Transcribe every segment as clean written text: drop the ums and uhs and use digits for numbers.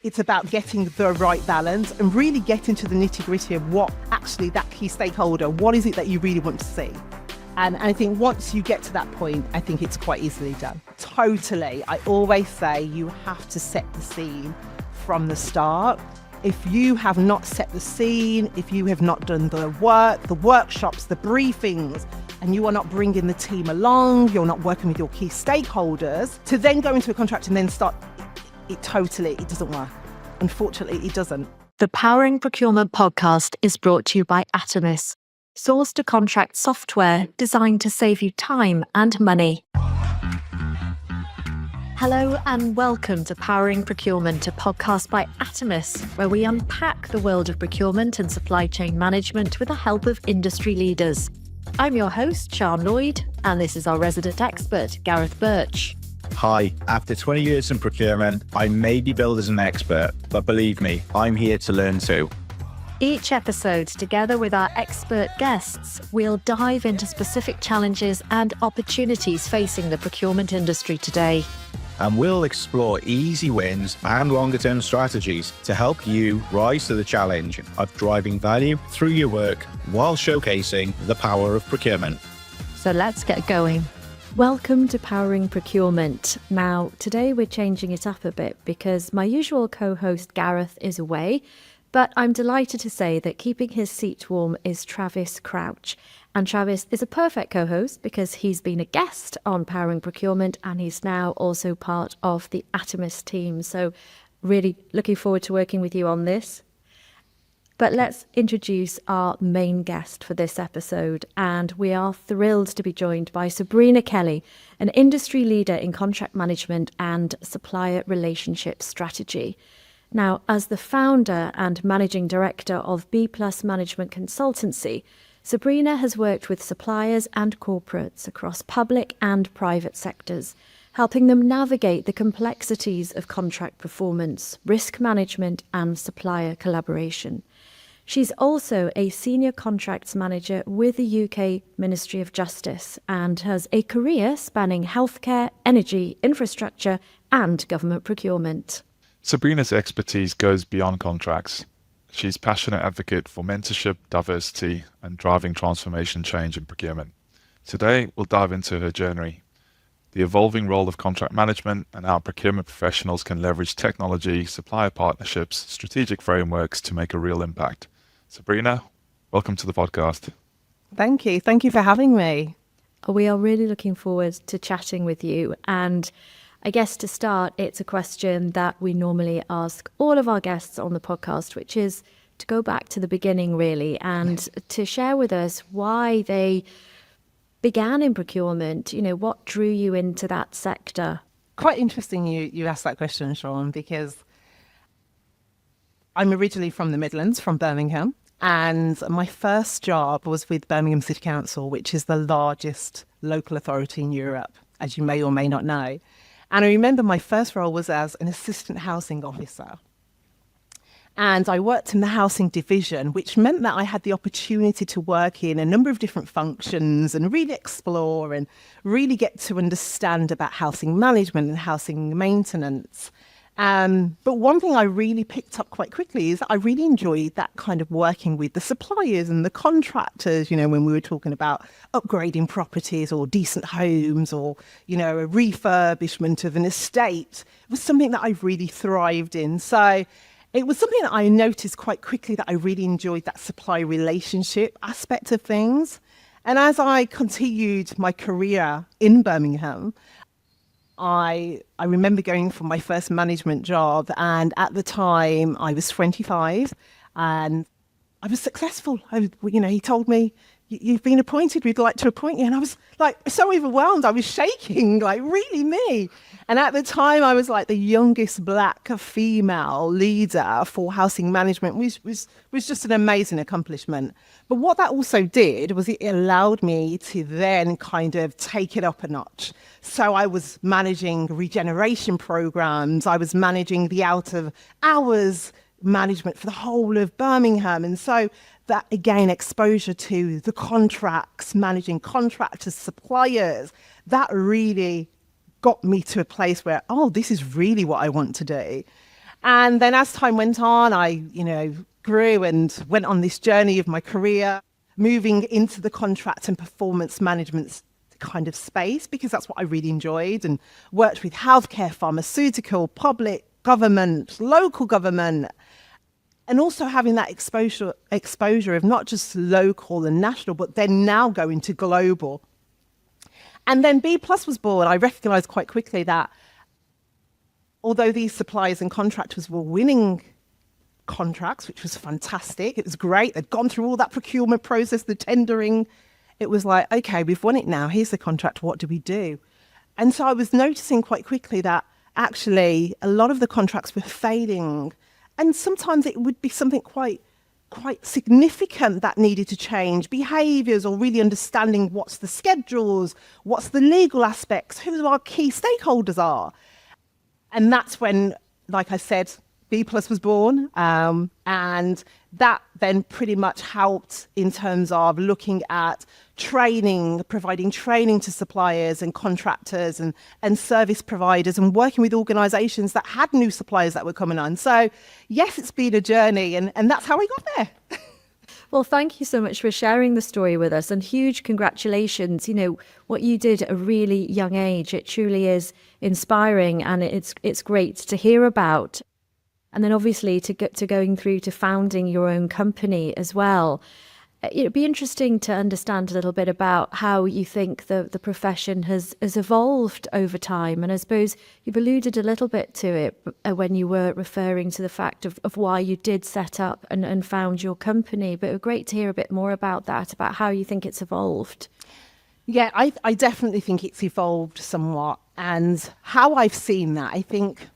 It's about getting the right balance and really getting to the nitty-gritty of what actually that key stakeholder, what is it that you really want to see? And I think once you get to that point, I think it's quite easily done. Totally. I always say you have to set the scene from the start. If you have not set the scene, if you have not done the work, the workshops, the briefings, and you are not bringing the team along, you're not working with your key stakeholders, to then go into a contract and then start, it doesn't work. Unfortunately, it doesn't. The Powering Procurement podcast is brought to you by Atomis, source to contract software designed to save you time and money. Hello and welcome to Powering Procurement, a podcast by Atomis, where we unpack the world of procurement and supply chain management with the help of industry leaders. I'm your host, Lloyd, and this is our resident expert, Gareth Birch. Hi, after 20 years in procurement, I may be billed as an expert, but believe me, I'm here to learn too. Each episode, together with our expert guests, we'll dive into specific challenges and opportunities facing the procurement industry today. And we'll explore easy wins and longer-term strategies to help you rise to the challenge of driving value through your work while showcasing the power of procurement. So let's get going. Welcome to Powering Procurement. Now, today we're changing it up a bit because my usual co-host Gareth is away, but I'm delighted to say that keeping his seat warm is Travis Crouch. And Travis is a perfect co-host because he's been a guest on Powering Procurement and he's now also part of the Atomis team. So really looking forward to working with you on this. But let's introduce our main guest for this episode. And we are thrilled to be joined by Sabrina Kelly, an industry leader in contract management and supplier relationship strategy. Now, as the founder and managing director of B+ Management Consultancy, Sabrina has worked with suppliers and corporates across public and private sectors, helping them navigate the complexities of contract performance, risk management, and supplier collaboration. She's also a senior contracts manager with the UK Ministry of Justice and has a career spanning healthcare, energy, infrastructure, and government procurement. Sabrina's expertise goes beyond contracts. She's a passionate advocate for mentorship, diversity, and driving transformation change in procurement. Today, we'll dive into her journey, the evolving role of contract management, and how procurement professionals can leverage technology, supplier partnerships, strategic frameworks to make a real impact. Sabrina, welcome to the podcast. Thank you. Thank you for having me. We are really looking forward to chatting with you. And I guess to start, it's a question that we normally ask all of our guests on the podcast, which is to go back to the beginning, really, and to share with us why they began in procurement. You know, what drew you into that sector? Quite interesting you asked that question, Sian, because I'm originally from the Midlands, from Birmingham, and my first job was with Birmingham City Council, which is the largest local authority in Europe, as you may or may not know. And I remember my first role was as an assistant housing officer. And I worked in the housing division, which meant that I had the opportunity to work in a number of different functions and really explore and really get to understand about housing management and housing maintenance. But one thing I really picked up quite quickly is I really enjoyed that kind of working with the suppliers and the contractors, you know, when we were talking about upgrading properties or decent homes or, you know, a refurbishment of an estate. It was something that I really thrived in. So it was something that I noticed quite quickly that I really enjoyed that supply relationship aspect of things. And as I continued my career in Birmingham, I remember going for my first management job, and at the time I was 25 and I was successful. He told me, you've been appointed, we'd like to appoint you. And I was like so overwhelmed, I was shaking, like really me. And at the time I was like the youngest black female leader for housing management, which was just an amazing accomplishment. But what that also did was it allowed me to then kind of take it up a notch. So I was managing regeneration programs, I was managing the out of hours management for the whole of Birmingham. And so that, again, exposure to the contracts, managing contractors, suppliers, that really got me to a place where, this is really what I want to do. And then as time went on, I, grew and went on this journey of my career, moving into the contract and performance management kind of space, because that's what I really enjoyed, and worked with healthcare, pharmaceutical, public, government, local government, and also having that exposure of not just local and national, but then now going to global. And then B Plus was born. I recognized quite quickly that although these suppliers and contractors were winning contracts, which was fantastic, it was great, they'd gone through all that procurement process, the tendering, it was like, okay, we've won it now, here's the contract, what do we do? And so I was noticing quite quickly that actually a lot of the contracts were failing, and sometimes it would be something quite significant that needed to change, behaviours, or really understanding what's the schedules, what's the legal aspects, who our key stakeholders are. And that's when, like I said, B Plus was born, and that then pretty much helped in terms of looking at training, providing training to suppliers and contractors and service providers, and working with organisations that had new suppliers that were coming on. So yes, it's been a journey, and that's how we got there. Well, thank you so much for sharing the story with us, and huge congratulations. What you did at a really young age, it truly is inspiring, and it's great to hear about. And then obviously to get to going through to founding your own company as well. It'd be interesting to understand a little bit about how you think the profession has evolved over time. And I suppose you've alluded a little bit to it when you were referring to the fact of why you did set up and found your company. But it would be great to hear a bit more about that, about how you think it's evolved. Yeah, I definitely think it's evolved somewhat. And how I've seen that, I think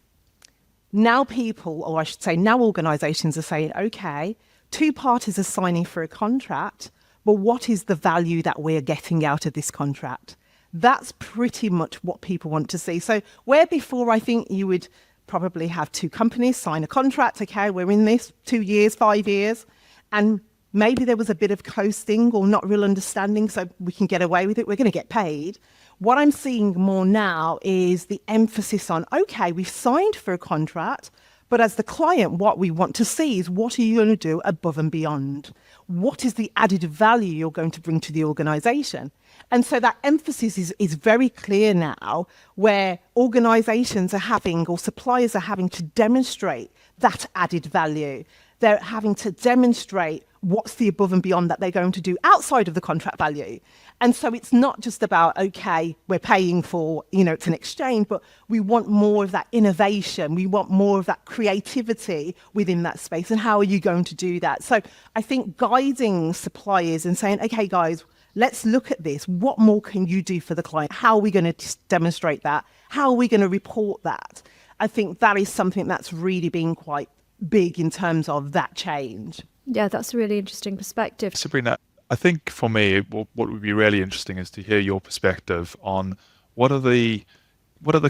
now people, or I should say now organisations, are saying, okay, two parties are signing for a contract, but what is the value that we're getting out of this contract? That's pretty much what people want to see. So where before I think you would probably have two companies sign a contract, okay, we're in this 2 years, 5 years, and maybe there was a bit of coasting or not real understanding, so we can get away with it, we're going to get paid. What I'm seeing more now is the emphasis on, okay, we've signed for a contract, but as the client, what we want to see is, what are you going to do above and beyond? What is the added value you're going to bring to the organisation? And so that emphasis is very clear now, where organisations are having, or suppliers are having to demonstrate that added value. They're having to demonstrate what's the above and beyond that they're going to do outside of the contract value. And so it's not just about, okay, we're paying for, it's an exchange, but we want more of that innovation. We want more of that creativity within that space. And how are you going to do that? So I think guiding suppliers and saying, okay, guys, let's look at this. What more can you do for the client? How are we going to demonstrate that? How are we going to report that? I think that is something that's really been quite big in terms of that change. Yeah, that's a really interesting perspective. Sabrina, I think for me, what would be really interesting is to hear your perspective on what are the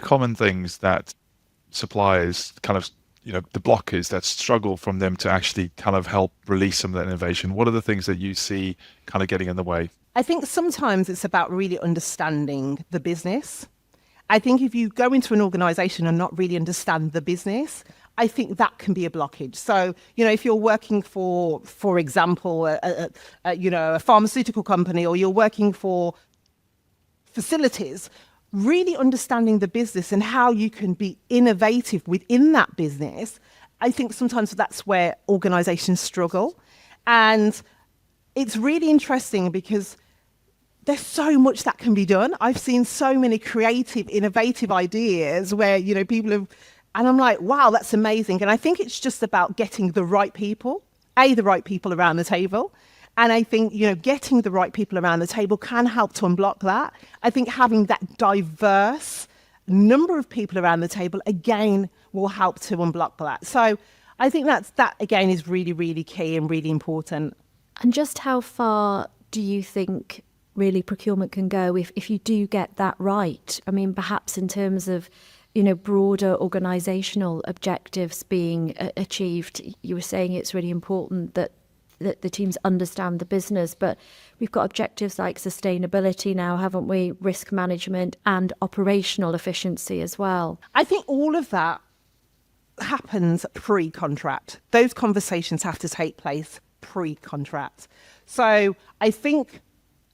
common things that suppliers kind of, the blockers that struggle from them to actually kind of help release some of that innovation. What are the things that you see kind of getting in the way? I think sometimes it's about really understanding the business. I think if you go into an organisation and not really understand the business, I think that can be a blockage. So, if you're working for example, a pharmaceutical company, or you're working for facilities, really understanding the business and how you can be innovative within that business, I think sometimes that's where organisations struggle. And it's really interesting because there's so much that can be done. I've seen so many creative, innovative ideas where, people have, and I'm like, wow, that's amazing. And I think it's just about getting the right people, the right people around the table. And I think, getting the right people around the table can help to unblock that. I think having that diverse number of people around the table, again, will help to unblock that. So I think that again, is really, really key and really important. And just how far do you think really procurement can go if you do get that right? I mean, perhaps in terms of, broader organisational objectives being achieved. You were saying it's really important that the teams understand the business, but we've got objectives like sustainability now, haven't we? Risk management and operational efficiency as well. I think all of that happens pre-contract. Those conversations have to take place pre-contract. So I think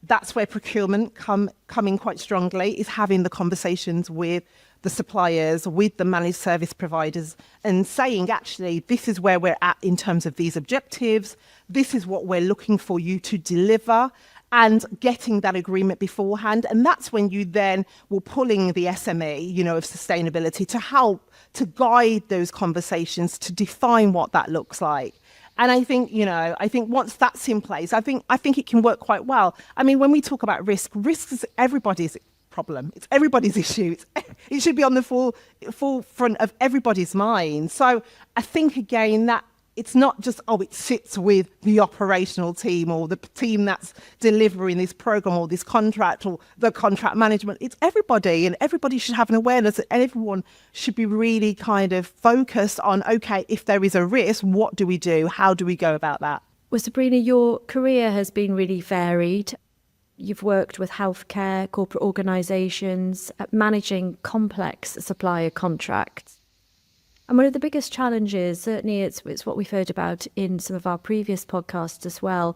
that's where procurement come in quite strongly, is having the conversations with the suppliers, with the managed service providers, and saying, actually, this is where we're at in terms of these objectives. This is what we're looking for you to deliver, and getting that agreement beforehand. And that's when you then will pulling the SME, of sustainability to help to guide those conversations, to define what that looks like. And I think, once that's in place, I think it can work quite well. I mean, when we talk about risk is everybody's problem. It's everybody's issue. It should be on the forefront of everybody's mind. So I think, again, that it's not just, it sits with the operational team or the team that's delivering this program or this contract or the contract management. It's everybody, and everybody should have an awareness, and everyone should be really kind of focused on, okay, if there is a risk, what do we do? How do we go about that? Well, Sabrina, your career has been really varied. You've worked with healthcare, corporate organisations, managing complex supplier contracts. And one of the biggest challenges, certainly it's what we've heard about in some of our previous podcasts as well,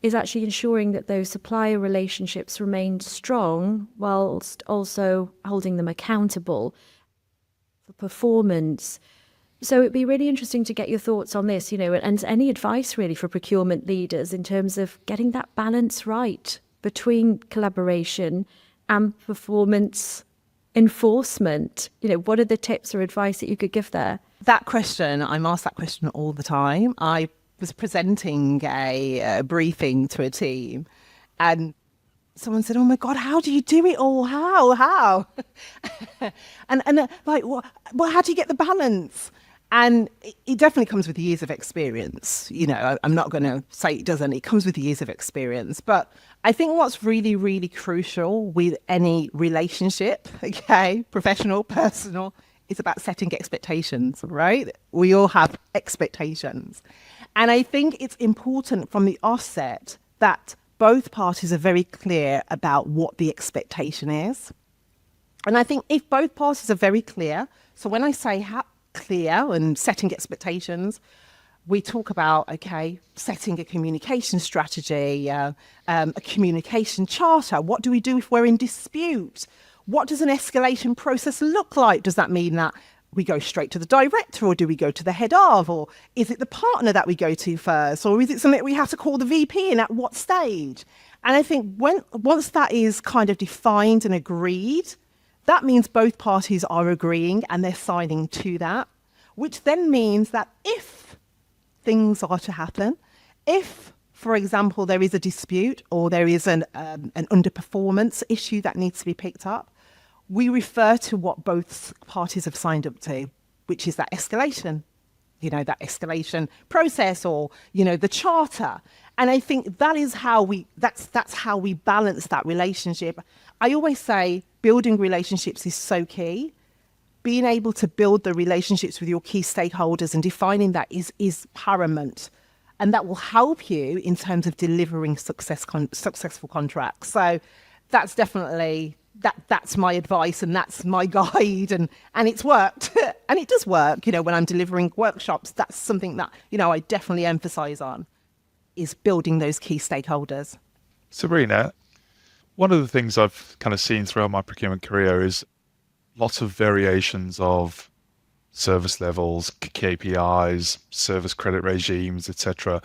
is actually ensuring that those supplier relationships remain strong whilst also holding them accountable for performance. So it'd be really interesting to get your thoughts on this, and any advice really for procurement leaders in terms of getting that balance right between collaboration and performance enforcement. What are the tips or advice that you could give there? That question, I'm asked that question all the time. I was presenting a briefing to a team, and someone said, "Oh my God, how do you do it all? How?" and like, well, how do you get the balance? And it definitely comes with years of experience. I'm not going to say it doesn't. It comes with years of experience. But I think what's really, really crucial with any relationship, okay, professional, personal, is about setting expectations, right? We all have expectations. And I think it's important from the offset that both parties are very clear about what the expectation is. And I think if both parties are very clear, so when I say clear and setting expectations, we talk about, setting a communication strategy, a communication charter. What do we do if we're in dispute? What does an escalation process look like? Does that mean that we go straight to the director, or do we go to the head of, or is it the partner that we go to first, or is it something we have to call the VP, and at what stage? And I think once that is kind of defined and agreed, that means both parties are agreeing and they're signing to that, which then means that if things are to happen, if, for example, there is a dispute or there is an underperformance issue that needs to be picked up, we refer to what both parties have signed up to, which is that escalation, that escalation process, or, the charter. And I think that is how that's how we balance that relationship. I always say building relationships is so key. Being able to build the relationships with your key stakeholders and defining that is paramount. And that will help you in terms of delivering successful contracts. So that's definitely, that's my advice, and that's my guide, and it's worked. And it does work, when I'm delivering workshops. That's something that, I definitely emphasize on, is building those key stakeholders. Sabrina, one of the things I've kind of seen throughout my procurement career is lots of variations of service levels, KPIs, service credit regimes, etc.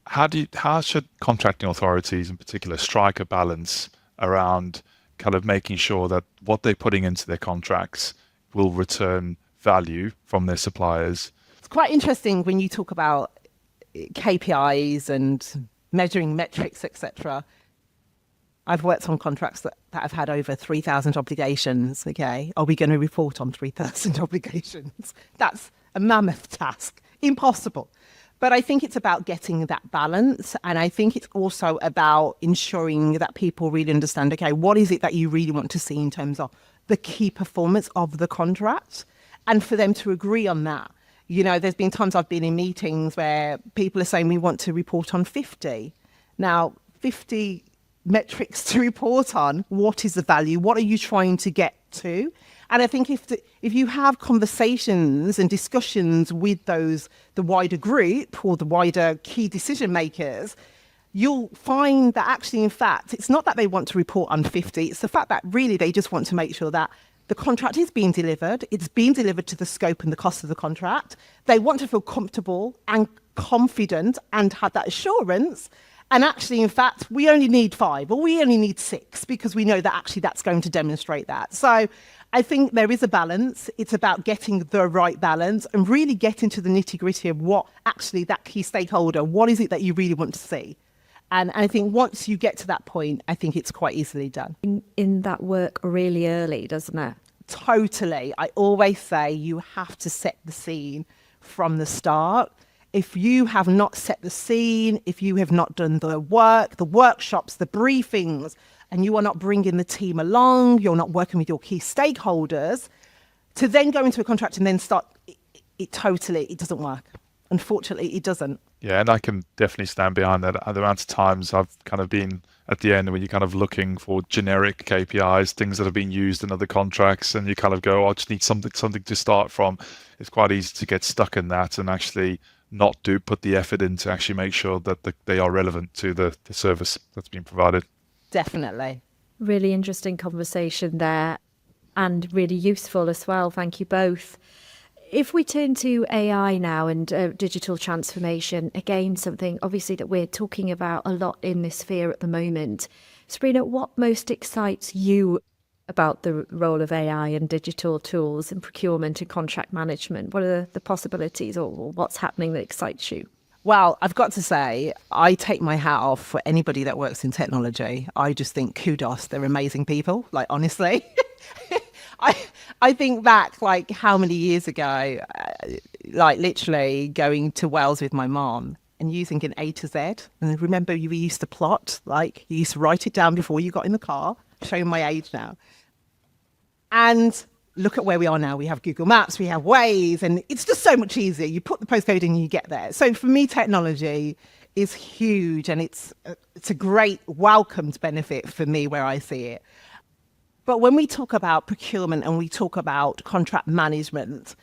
How should contracting authorities in particular strike a balance around kind of making sure that what they're putting into their contracts will return value from their suppliers? It's quite interesting when you talk about KPIs and measuring metrics, etc. I've worked on contracts that have had over 3,000 obligations, okay? Are we going to report on 3,000 obligations? That's a mammoth task, impossible. But I think it's about getting that balance. And I think it's also about ensuring that people really understand, okay, what is it that you really want to see in terms of the key performance of the contract? And for them to agree on that. There's been times I've been in meetings where people are saying we want to report on 50. Now, 50 metrics to report on, what is the value? What are you trying to get to? And I think if you have conversations and discussions with the wider group or the wider key decision makers, you'll find that actually, in fact, it's not that they want to report on 50, it's the fact that really they just want to make sure that the contract is being delivered, it's being delivered to the scope and the cost of the contract. They want to feel comfortable and confident and have that assurance. And actually, in fact, we only need 5 or we only need 6 because we know that actually that's going to demonstrate that. So I think there is a balance. It's about getting the right balance and really getting to the nitty gritty of what actually that key stakeholder, what is it that you really want to see? And I think once you get to that point, I think it's quite easily done. In that work really early, doesn't it? Totally. I always say you have to set the scene from the start. If you have not set the scene, if you have not done the work, the workshops, the briefings, and you are not bringing the team along, you're not working with your key stakeholders, to then go into a contract and then start, it doesn't work. Unfortunately, it doesn't. Yeah, and I can definitely stand behind that. The amount of times I've kind of been at the end when you're kind of looking for generic KPIs, things that have been used in other contracts, and you kind of go, oh, I just need something to start from. It's quite easy to get stuck in that and actually not put the effort in to actually make sure that they are relevant to the service that's been provided. Definitely. Really interesting conversation there and really useful as well. Thank you both. If we turn to AI now and digital transformation, again, something obviously that we're talking about a lot in this sphere at the moment. Sabrina, what most excites you about the role of AI and digital tools in procurement and contract management? What are the possibilities or what's happening that excites you? Well, I've got to say, I take my hat off for anybody that works in technology. I just think kudos, they're amazing people, like honestly. I think back like how many years ago, like literally going to Wales with my mom and using an A to Z. And remember we used to plot, like you used to write it down before you got in the car, showing my age now. And look at where we are now. We have Google Maps, we have Waze, and it's just so much easier. You put the postcode in and you get there. So for me, technology is huge and it's a great welcomed benefit for me where I see it. But when we talk about procurement and we talk about contract management,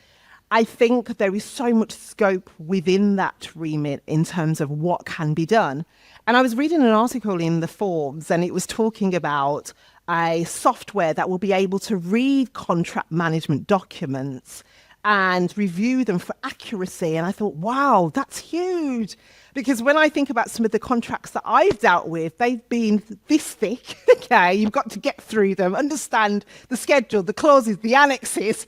I think there is so much scope within that remit in terms of what can be done. And I was reading an article in the Forbes and it was talking about a software that will be able to read contract management documents and review them for accuracy. And I thought, wow, that's huge. Because when I think about some of the contracts that I've dealt with, they've been this thick. Okay, you've got to get through them, understand the schedule, the clauses, the annexes,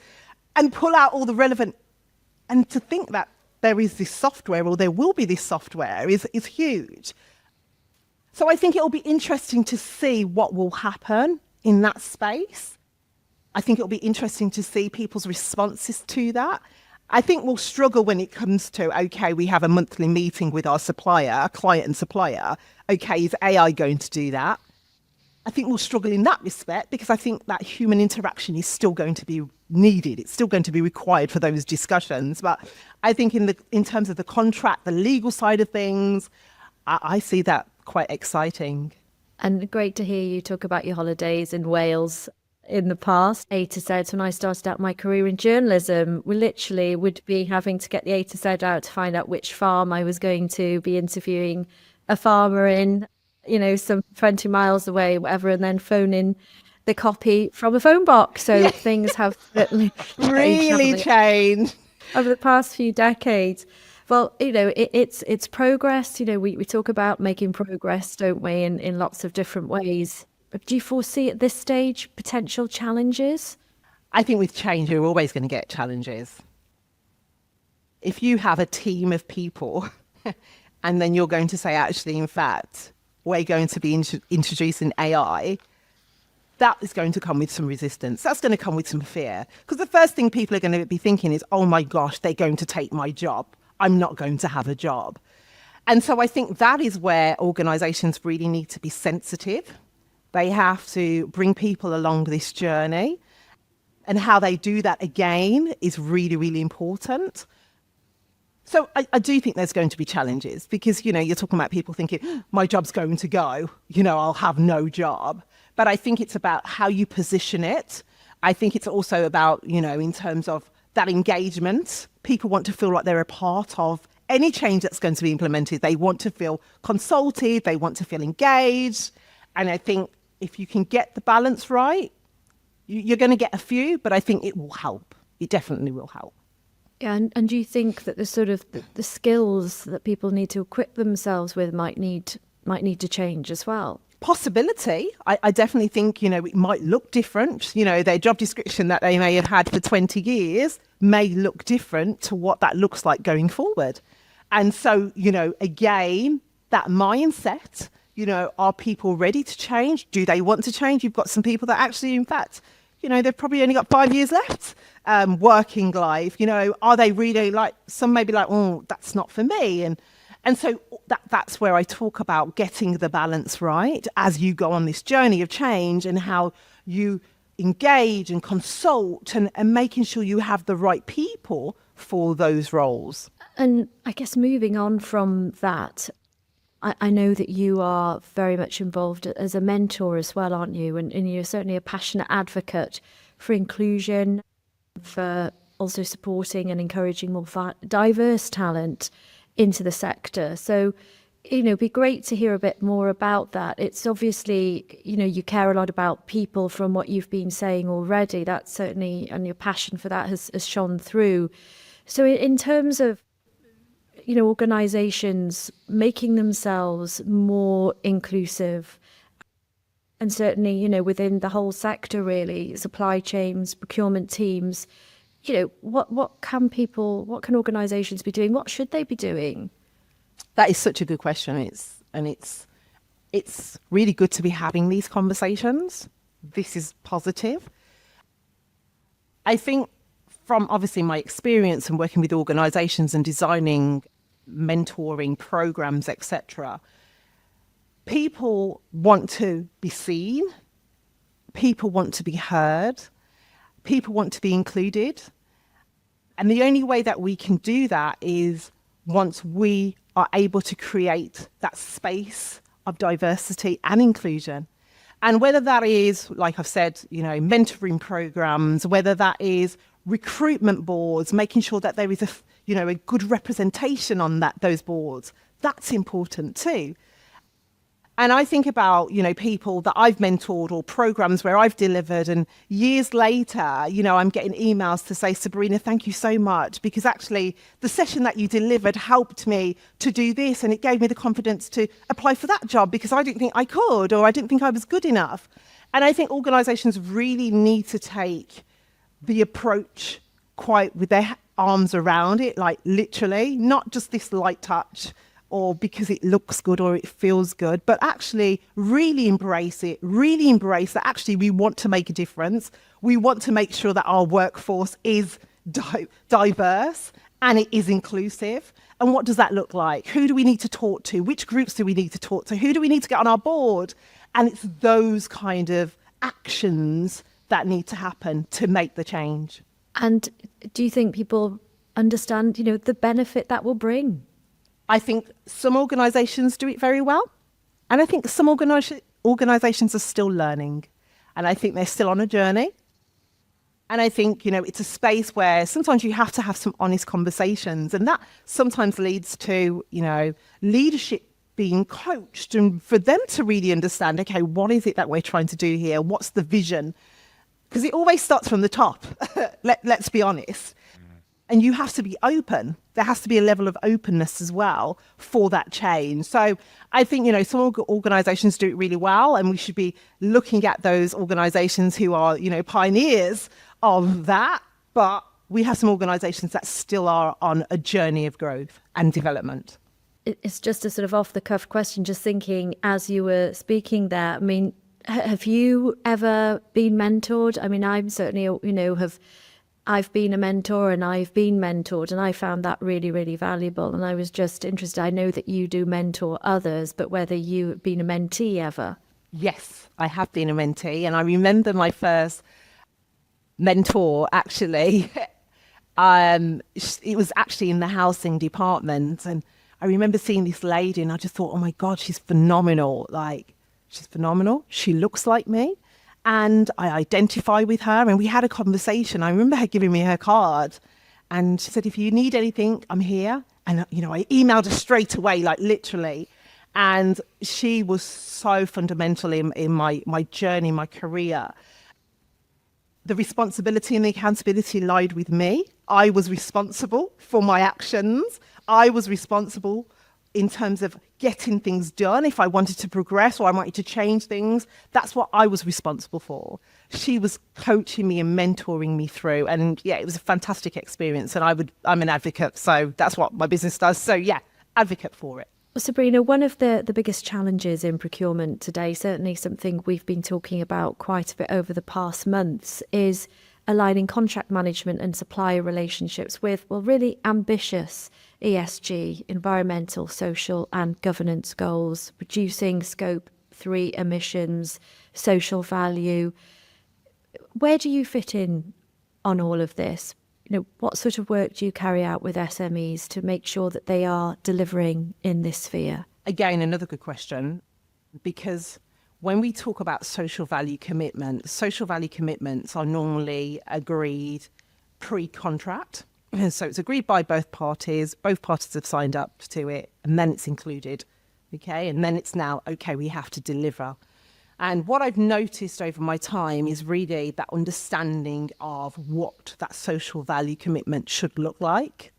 and pull out all the relevant. And to think that there is this software or there will be this software is huge. So I think it will be interesting to see what will happen in that space. I think it'll be interesting to see people's responses to that. I think we'll struggle when it comes to, okay, we have a monthly meeting with our supplier, client and supplier. Okay, is AI going to do that? I think we'll struggle in that respect because I think that human interaction is still going to be needed. It's still going to be required for those discussions. But I think in terms of the contract, the legal side of things, I see that quite exciting. And great to hear you talk about your holidays in Wales in the past. A to Z, when I started out my career in journalism, we literally would be having to get the A to Z out to find out which farm I was going to be interviewing a farmer in, some 20 miles away, whatever, and then phone in the copy from a phone box. So things have certainly really changed over the past few decades. Well, it's progress. We talk about making progress, don't we, in lots of different ways. Do you foresee at this stage potential challenges? I think with change, you're always going to get challenges. If you have a team of people and then you're going to say, actually, in fact, we're going to be introducing AI, that is going to come with some resistance. That's going to come with some fear. Because the first thing people are going to be thinking is, oh my gosh, they're going to take my job. I'm not going to have a job. And so I think that is where organizations really need to be sensitive. They have to bring people along this journey. And how they do that, again, is really, really important. So I do think there's going to be challenges because, you're talking about people thinking, my job's going to go, I'll have no job. But I think it's about how you position it. I think it's also about, in terms of that engagement, people want to feel like they're a part of any change that's going to be implemented. They want to feel consulted, they want to feel engaged. And I think if you can get the balance right, you're going to get a few, but I think it will help. It definitely will help. Yeah, and do you think that the sort of the skills that people need to equip themselves with might need to change as well? Possibility. I definitely think, it might look different. Their job description that they may have had for 20 years may look different to what that looks like going forward. And so, again, that mindset, are people ready to change? Do they want to change? You've got some people that actually, in fact, they've probably only got 5 years left working life. Are they really some may be like, oh, that's not for me. And so that's where I talk about getting the balance right as you go on this journey of change, and how you engage and consult and making sure you have the right people for those roles. And I guess moving on from that, I know that you are very much involved as a mentor as well, aren't you? And you're certainly a passionate advocate for inclusion, for also supporting and encouraging more diverse talent into the sector. So, it'd be great to hear a bit more about that. It's obviously, you care a lot about people from what you've been saying already. That's certainly, and your passion for that has shone through. So in terms of, organisations making themselves more inclusive, and certainly, within the whole sector, really, supply chains, procurement teams, what can organisations be doing? What should they be doing? That is such a good question. It's really good to be having these conversations. This is positive. I think from obviously my experience and working with organisations and designing mentoring programs, etc., people want to be seen, people want to be heard, people want to be included. And the only way that we can do that is once we are able to create that space of diversity and inclusion. And whether that is, like I've said, mentoring programs, whether that is recruitment boards, making sure that there is a good representation on those boards, that's important too. And I think about, people that I've mentored or programs where I've delivered, and years later, I'm getting emails to say, Sabrina, thank you so much, because actually the session that you delivered helped me to do this, and it gave me the confidence to apply for that job because I didn't think I could, or I didn't think I was good enough. And I think organisations really need to take the approach quite with their arms around it, like literally, not just this light touch, or because it looks good or it feels good, but actually really embrace it, really embrace that actually we want to make a difference. We want to make sure that our workforce is diverse and it is inclusive. And what does that look like? Who do we need to talk to? Which groups do we need to talk to? Who do we need to get on our board? And it's those kind of actions that need to happen to make the change. And do you think people understand, the benefit that will bring? I think some organisations do it very well. And I think some organisations are still learning. And I think they're still on a journey. And I think, it's a space where sometimes you have to have some honest conversations. And that sometimes leads to, leadership being coached, and for them to really understand, okay, what is it that we're trying to do here? What's the vision? Because it always starts from the top. Let's be honest. And you have to be open. There has to be a level of openness as well for that change. So I think, some organisations do it really well, and we should be looking at those organisations who are, pioneers of that. But we have some organisations that still are on a journey of growth and development. It's just a sort of off-the-cuff question, just thinking as you were speaking there, I mean, have you ever been mentored? I mean, I'm certainly, I've been a mentor and I've been mentored, and I found that really, really valuable. And I was just interested, I know that you do mentor others, but whether you've been a mentee ever. Yes, I have been a mentee. And I remember my first mentor, actually, it was actually in the housing department. And I remember seeing this lady and I just thought, oh my God, she's phenomenal. She's phenomenal. She looks like me. And I identify with her and we had a conversation. I remember her giving me her card and she said, if you need anything, I'm here. And, I emailed her straight away, like literally. And she was so fundamental in my journey, my career. The responsibility and the accountability lied with me. I was responsible for my actions. I was responsible in terms of getting things done. If I wanted to progress or I wanted to change things, that's what I was responsible for. She was coaching me and mentoring me through. And yeah, it was a fantastic experience. And I'm an advocate. So that's what my business does. So yeah, advocate for it. Sabrina, one of the biggest challenges in procurement today, certainly something we've been talking about quite a bit over the past months, is aligning contract management and supplier relationships with, really ambitious ESG, environmental, social and governance goals, reducing scope 3 emissions, social value. Where do you fit in on all of this? What sort of work do you carry out with SMEs to make sure that they are delivering in this sphere? Again, another good question, because when we talk about social value commitments are normally agreed pre-contract. So it's agreed by both parties. Both parties have signed up to it, and then it's included. Okay, and then it's now, okay, we have to deliver. And what I've noticed over my time is really that understanding of what that social value commitment should look like.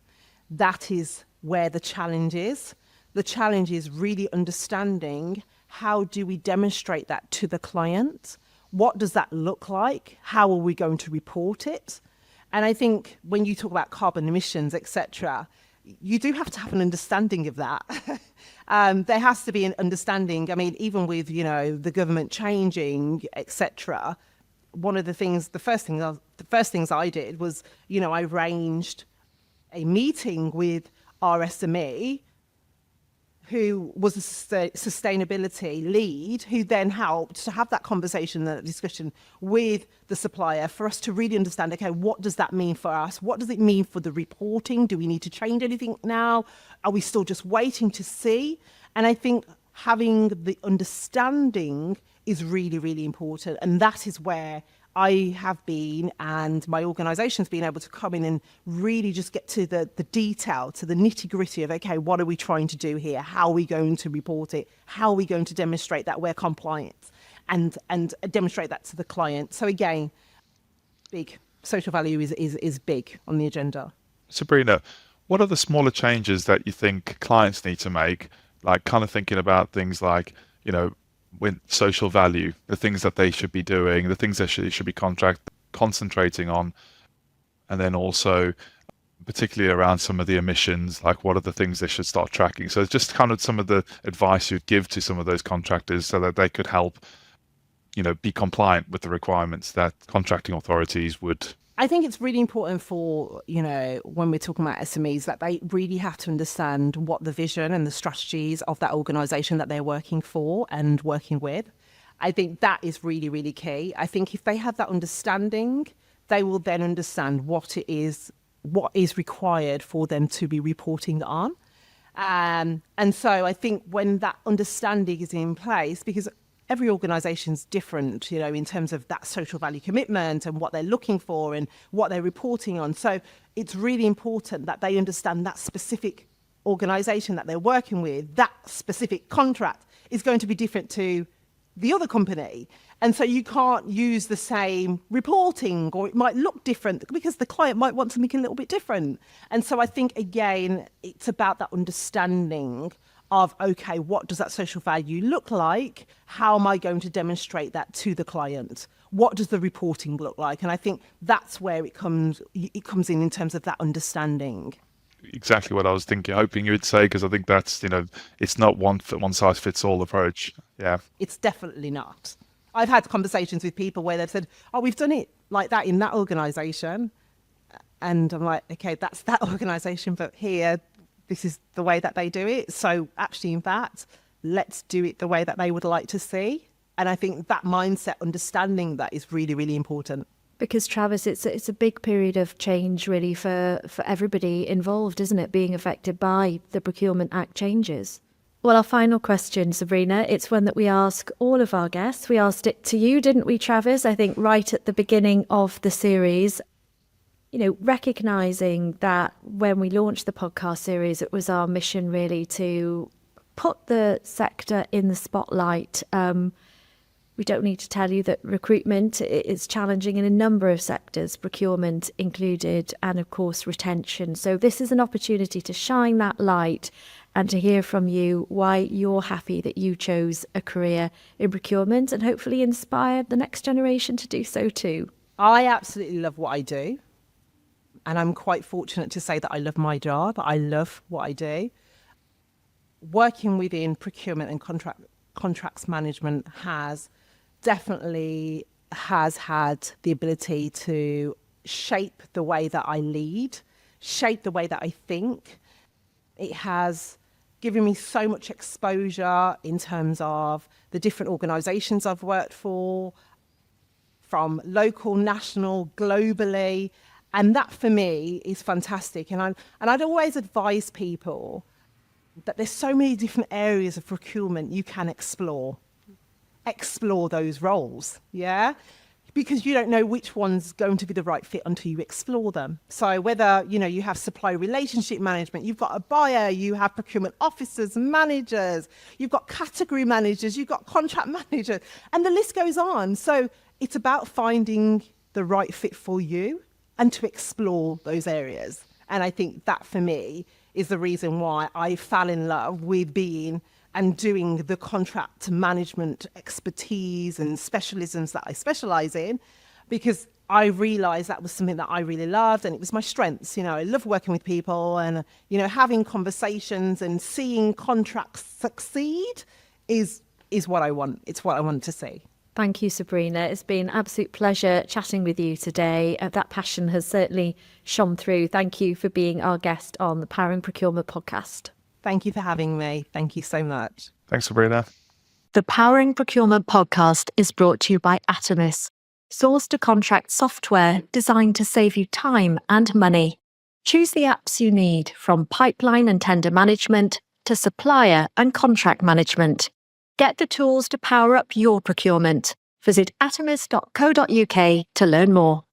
That is where the challenge is. The challenge is really understanding how do we demonstrate that to the client? What does that look like? How are we going to report it? And I think when you talk about carbon emissions, etc., you do have to have an understanding of that. There has to be an understanding. I mean, even with, the government changing, etc., one of the first things I did was, I arranged a meeting with our SME, who was a sustainability lead, who then helped to have that conversation, that discussion with the supplier for us to really understand, okay, what does that mean for us? What does it mean for the reporting? Do we need to change anything now? Are we still just waiting to see? And I think having the understanding is really, really important. And that is where I have been, and my organisation's been able to come in and really just get to the detail, to the nitty-gritty of, okay, what are we trying to do here? How are we going to report it? How are we going to demonstrate that we're compliant and demonstrate that to the client? So again, big social value is big on the agenda. Sabrina, what are the smaller changes that you think clients need to make? Like kind of thinking about things like, with social value, the things that they should be doing, the things they should be concentrating on, and then also particularly around some of the emissions, like what are the things they should start tracking. So just kind of some of the advice you'd give to some of those contractors so that they could help, be compliant with the requirements that contracting authorities would. I think it's really important for, when we're talking about SMEs, that they really have to understand what the vision and the strategies of that organisation that they're working for and working with. I think that is really, really key. I think if they have that understanding, they will then understand what is required for them to be reporting on. And so I think when that understanding is in place, because every organisation's different, in terms of that social value commitment and what they're looking for and what they're reporting on. So it's really important that they understand that specific organisation that they're working with, that specific contract is going to be different to the other company. And so you can't use the same reporting, or it might look different because the client might want something a little bit different. And so I think, again, it's about that understanding of, okay, what does that social value look like? How am I going to demonstrate that to the client? What does the reporting look like? And I think that's where it comes in terms of that understanding. Exactly what I was thinking, hoping you would say, because I think that's, it's not one size fits all approach. Yeah. It's definitely not. I've had conversations with people where they've said, oh, we've done it like that in that organisation. And I'm like, okay, that's that organisation, but here, this is the way that they do it. So actually, in fact, let's do it the way that they would like to see. And I think that mindset, understanding that, is really, really important. Because Travis, it's a big period of change really for everybody involved, isn't it? Being affected by the Procurement Act changes. Well, our final question, Sabrina, it's one that we ask all of our guests. We asked it to you, didn't we, Travis? I think right at the beginning of the series. Recognizing that when we launched the podcast series, it was our mission really to put the sector in the spotlight. We don't need to tell you that recruitment is challenging in a number of sectors, procurement included, and of course retention. So this is an opportunity to shine that light and to hear from you why you're happy that you chose a career in procurement, and hopefully inspire the next generation to do so too. I absolutely love what I do. And I'm quite fortunate to say that I love my job. I love what I do. Working within procurement and contracts management has definitely had the ability to shape the way that I lead, shape the way that I think. It has given me so much exposure in terms of the different organisations I've worked for, from local, national, globally. And that for me is fantastic. And I'd always advise people that there's so many different areas of procurement you can explore those roles, yeah? Because you don't know which one's going to be the right fit until you explore them. So whether, you have supplier relationship management, you've got a buyer, you have procurement officers, managers, you've got category managers, you've got contract managers, and the list goes on. So it's about finding the right fit for you and to explore those areas. And I think that for me is the reason why I fell in love with being and doing the contract management expertise and specialisms that I specialise in, because I realised that was something that I really loved and it was my strengths. I love working with people and, having conversations and seeing contracts succeed is what I want. It's what I want to see. Thank you, Sabrina. It's been an absolute pleasure chatting with you today. That passion has certainly shone through. Thank you for being our guest on the Powering Procurement podcast. Thank you for having me. Thank you so much. Thanks, Sabrina. The Powering Procurement podcast is brought to you by Atomis, source to contract software designed to save you time and money. Choose the apps you need, from pipeline and tender management to supplier and contract management. Get the tools to power up your procurement. Visit atomis.co.uk to learn more.